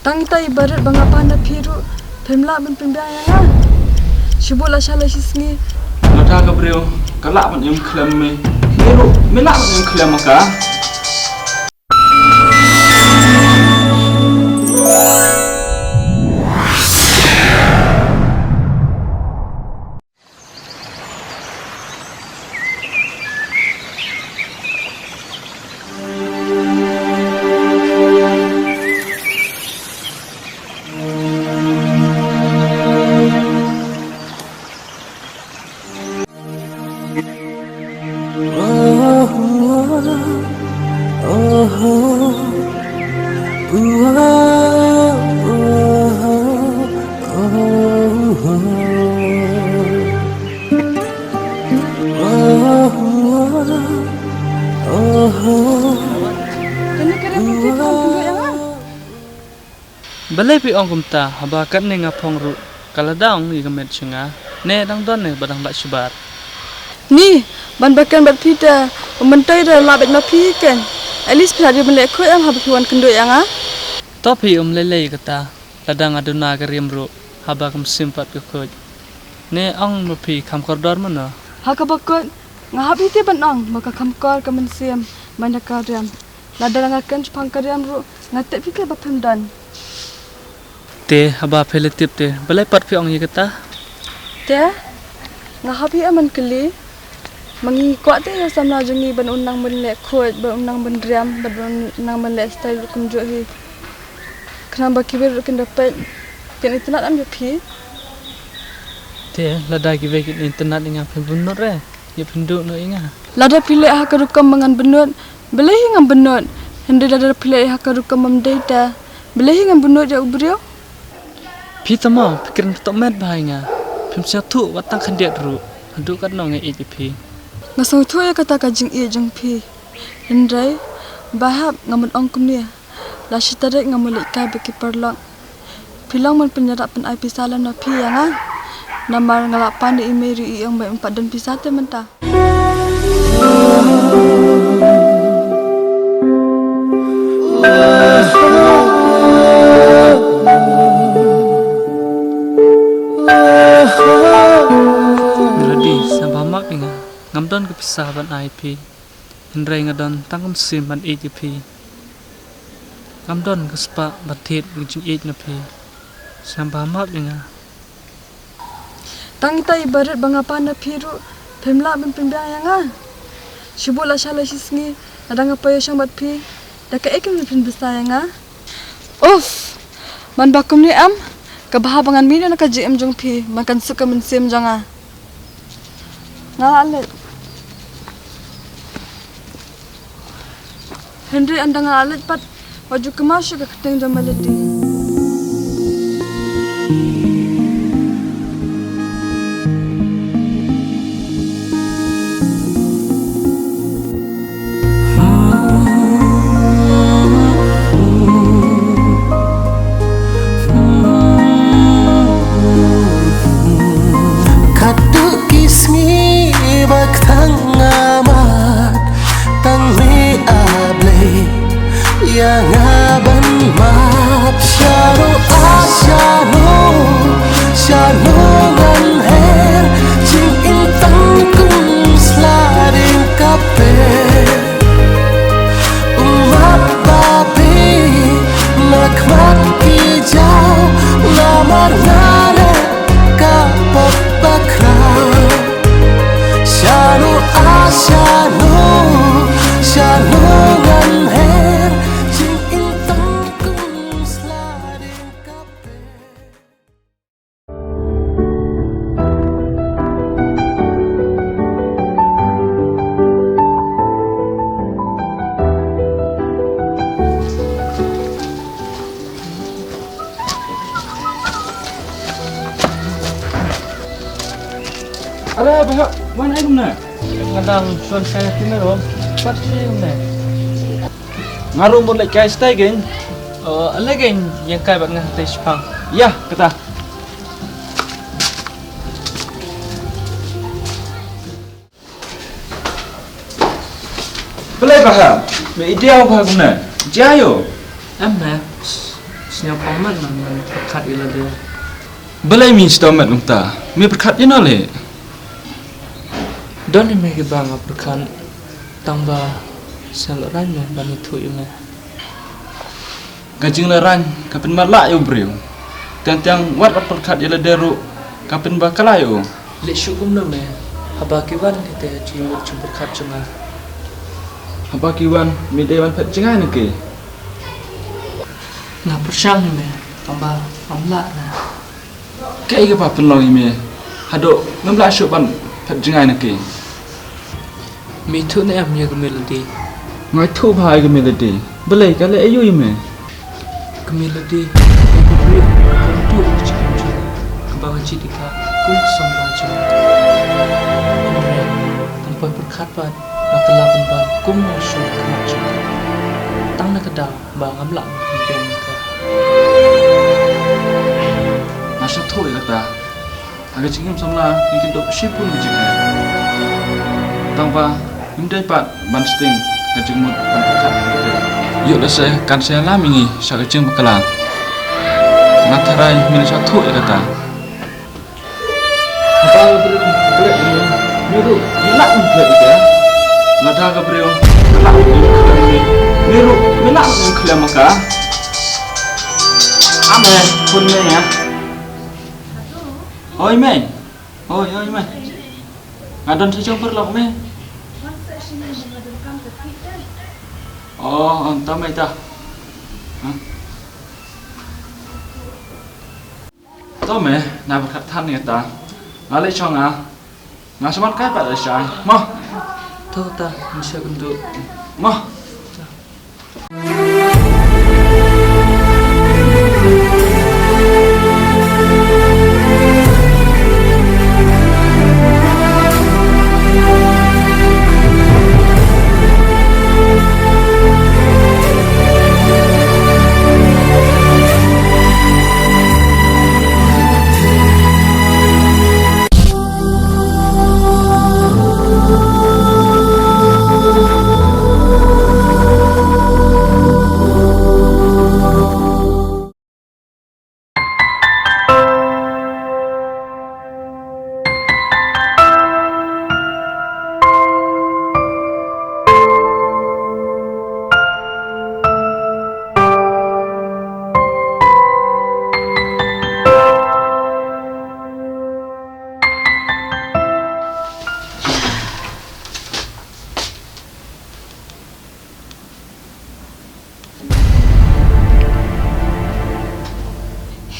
Tang tay barat bangapan na piru pemla ban pembayang Shibula shala shisngi Mata ka brio kalak man yung klem me hero melak man yung klem ka Balai pi ong kumta habakat ne ngapong ru kaladaong ni gamet chenga ne dang don ne badang bak shubar Ni ban bakan bat pita mentai da labet ma pi kan Alis pila dia melek ko yang habis wan kendo yang Topi lelei kata ladang aduna gariam ru habakam simpat ke ko ne ong ma pi kam kordor mana Haka bakot ngahap ite ban ong maka kamkor ka mensiam manaka riam ladang akan pang kariam ru ngatek pikir bapem dan Te haba peletip te balai pat pi ong ye kata Te ngahapi aman keli mangi kuat te samna jengi ban unang menlek khot ban unang bendriam ban unang menlek style kum jo hi kenapa kibir kin dapat kin internet am pi te lada ki vek internet inga pembunut re ye penduk no inga lada pilih ha karukam mangan benut beleh ngam benut hende lada pilih ha karukam mam data beleh ngam benut ja ubrio Pi tama pikiran tok met bahinga pim sia tu watang khandiat ru hadu kat no nge pi ngasau tu ya kata kajing e jeng pi hindai bahap ngamun ong kumnia la shitare ngamulik kai beki perlak pilang man penyerap pen IP salan na pi yang namar ngalapan di Mery yang baik 4 dan pisate mentah Mak inga ngamdon ke pisaban IP hindrai ngadon tangam simban AGP ngamdon ke spa batit ngijing AGP samba mak inga tang tay barat bangapan na piru pemla ban pembayang shibula shala shisngi adang apa yang bat pi daka ekem pin besayang Uff man bakum ni am kabahabangan mi na KJM jong pi makan suka mensim janga Ngalet Henry anda ngalet pat waju kemasuk ke keteng jamalati Yang aban map syaro syaro ngan her jing intang kum slaring kape umap babi makmak hijau lamar ngale kapok bakrau syaro syaro ngan her Ada apa? Mana ini mana? Ngadang suan saya kini rom. Pat sih mana? Ngarum boleh kai stay gen? Lagi yang kai bat ngah tes pang. Ya, kata. Boleh paham? Me ideal apa guna? Jayo. Amma. Senyap paman man perkat ila dia. Balai min stomat nungta. Mi perkat ina le. Don ni megi bang perkan tamba selaran me ban itu ime. Gajing leran kapin malak yo breu. Tiang-tiang wat perkat ila deru kapin bakalayo. Lish hukum na me. Haba kiwan kita cimur perkat cuma. Apa kiwan mi dewan pet jengai ni ke? Nah persyang me tamba amla na. Kai ke pa penlong ime. Hado ngamla syuk ban pet jengai ni ke. Mi tu na am ye melody. Ngai thu bhai ke melody. Balai kale ayu ime. Melody beri untuk cikin kembang cidika kul sambaja. Tanpa berkhapan makalaban ban kum syuk kemacu. Tang nak dah bang amla ben ka. Masa thu kata. Aga cingim samla ikin dok sipun jengai. Tangpa imdai pat ban sting gajing mut ban perkat. Yuk lesai kan saya lamingi sa gajing bakalang. Ngatarai min sa thu kata. Apa beri kelek ini? Miru milak kelek dia. Ngata ka beri kelak ini. Miru milak kelek maka. Ame pun me ya. Oi me. Oi me. Ngadon sa jumper lok me. Oh, entah mai ta. Tahu me, nak berkat tan ni ta. Ngalai chong ah. Ngasaman kai pat asai. Mah. Tahu ta bisa untuk Mah.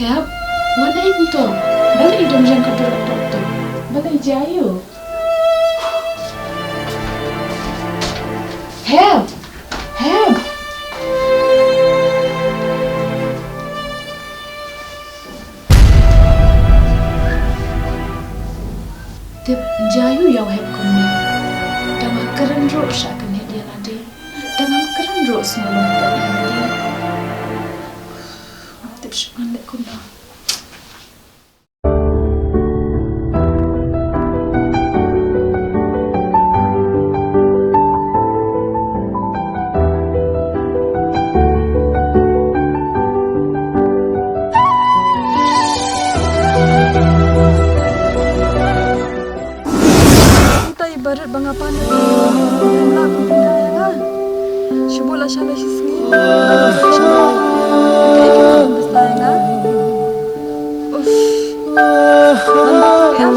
Help, mana itu? Balik dong jangka doktor. Balik jayu. Help, help. Tip jayu yang help kami. Dengan keren roh syakan dia nanti. Dengan keren roh semalam tadi nanti. Tip syakan dek kuna. Ibarat bangapan yang laku pindah yang ah, syubulah syalah sisni, syubulah kayak kita besar yang ah, nampak ya,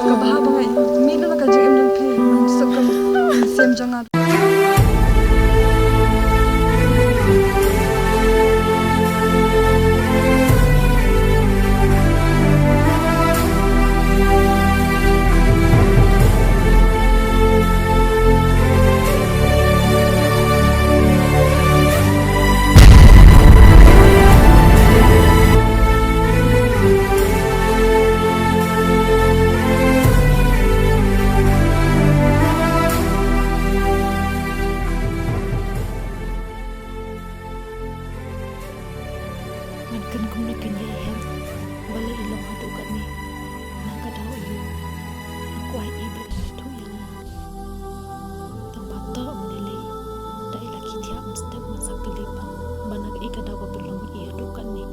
kebahar bangai, mina nak kaji emdan pi, masuk ke siam jangan. Kan kung nakinay help, bala ilang hadugan ni. Nakadaw iyo, ako ay ibig ito yan. Tambata ang nilay, dahil laki tiyak step masakalipan, banag ikadaw belum iya dukan ni.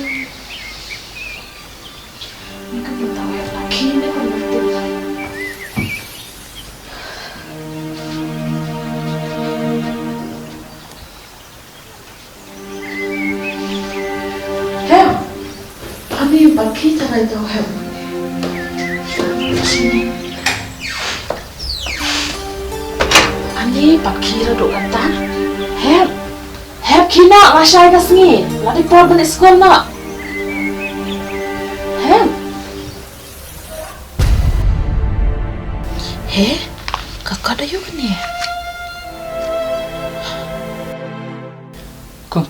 Ini kan belum tahu yang lagi ini kan belum tahu. Hem, kami yang pergi tak tahu hem. Sini. Ani pakira dok kata. Heb kina Marshal kasngi. Lagi por balik sekolah nak. Kakak dah yuk ni.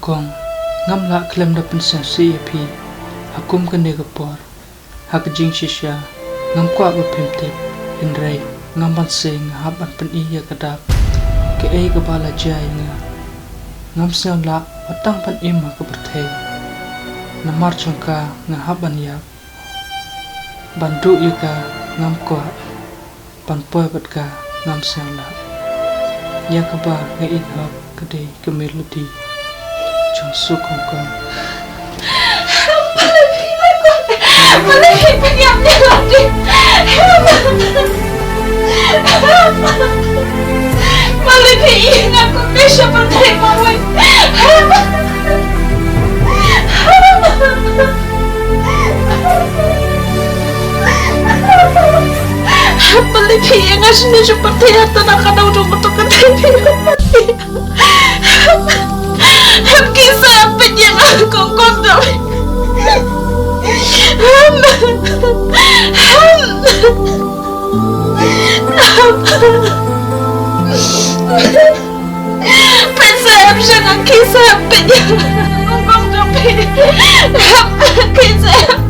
Kong ngam la klem da pensen si pi akum kan de gapor hak jing shisha ngam kwa ba pemte indrai ngam ban se ngahap ban pen iya kadap ke ei ka bala jai nga ngam sem la watang pan im ka berthe NAMAR JONGKA NGAHAP BAN ya bandu ka ngam kwa ban poy bat ka ngam sem la ya ka ba ngai in hap ka de ka melody Jangan sukong kau. Malay penyam ni lagi. Malay piing aku bisa menerima wei. Malay piing asli seperti yang tak ada untuk ketemu. Kisah penyanyi kongkong doi. Pensar jangan kisah penyanyi kongkong doi. Kisah